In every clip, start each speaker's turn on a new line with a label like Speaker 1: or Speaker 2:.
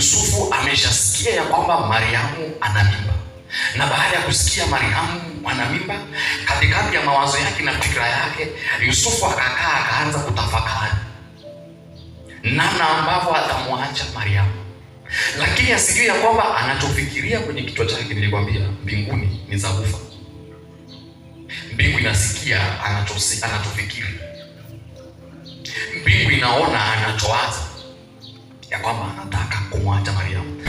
Speaker 1: Yusufu ameshasikia ya kwamba Mariamu ana mimba, na baada ya kusikia Mariamu ana mimba, katikati ya mawazo yake na fikra yake, Yusufu akakaa akaanza kutafakari namna ambavyo atamwacha Mariamu. Lakini asijui ya kwamba anachofikiria kwenye kichwa chake, nilikwambia mbinguni ni zabufa. Mbingu inasikia anachofikiri. Mbingu inaona anachowaza, ya kwamba anataka kumwacha Mariamu.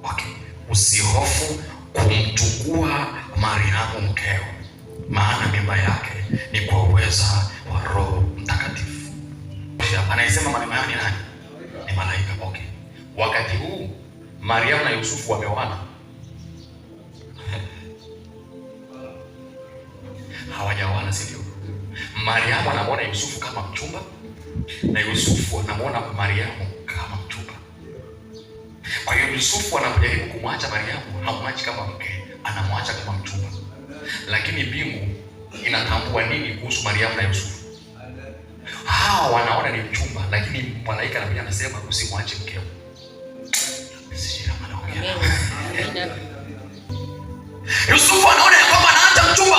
Speaker 1: Okay. Usihofu kumchukua Mariamu mkeo, maana mimba yake ni kwa uweza wa Roho Mtakatifu. Anayesema maneno hayo ni nani? Ni malaika. Okay. Wakati huu Mariamu na Yusufu wameoana. Hawajaoana, sivyo? Mariamu anamwona Yusufu kama mchumba na Yusufu anamwona Mariamu kama mchumba. Kwa hiyo Yusufu anapojaribu kumwacha Mariamu, hamwachi kama mke, anamwacha kama mchumba. Lakini mbingu inatambua nini kuhusu Mariamu na Yusufu? Hao wanaona ni mchumba, lakini malaika anakuja anasema usimwache mkeo. Yusufu anaona ya kwamba anaacha mchumba,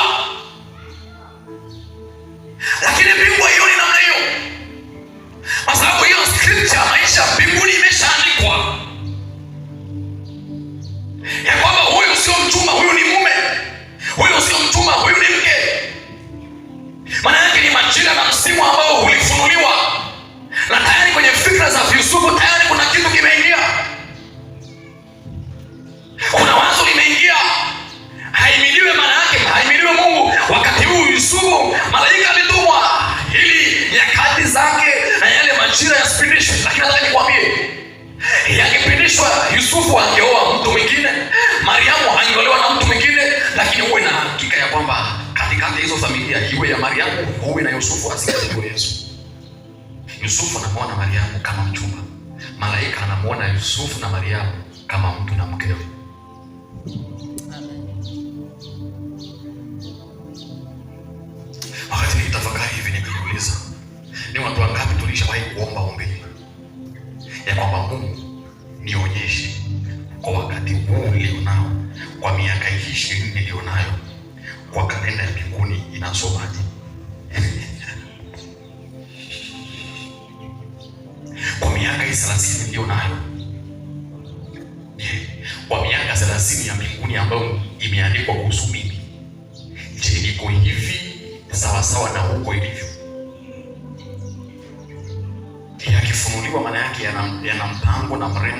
Speaker 1: lakini mbingu haioni namna hiyo, kwa sababu hiyo scripture ya maisha mbinguni imeshaandikwa ya kwamba huyu sio mchumba, huyu ni mume, huyu sio mchumba, huyu ni mke. Maana yake ni majira na msimu ambao ulifunuliwa, na tayari kwenye fikra za Yusufu tayari kuna kitu kimeingia, kuna wazo limeingia. Haimiliwe, maana yake haimiliwe Mungu. Wakati huu Yusufu, malaika alitumwa ili nyakati zake na yale majira yasipitishwe. Lakini nataka nikwambie, yakipitishwa Yusufu angeoa mtu mwingine, Mariamu angeolewa na mtu mwingine, lakini uwe na hakika ya kwamba katikati hizo familia, iwe ya Mariamu uwe na Yusufu, asingezaliwa Yesu. Yusufu anamwona Mariamu kama mchumba, malaika anamwona Yusufu na Mariamu kama mtu na mkewe. Wakati nikitafakari hivi, nikijiuliza ni watu wangapi tulishawahi kuomba ombi ya kwamba Mungu nionyeshe kwa wakati huu nilionao, kwa miaka 20 nilionayo, kwa kalenda ya mbinguni inasomaje? Kwa miaka 30 nilionayo, kwa miaka 30 ya mbinguni ambayo imeandikwa kuhusu mimi, je, niko hivi sawa na huko ilivyo? Yakifunuliwa, maana yake yana mpango na mrengo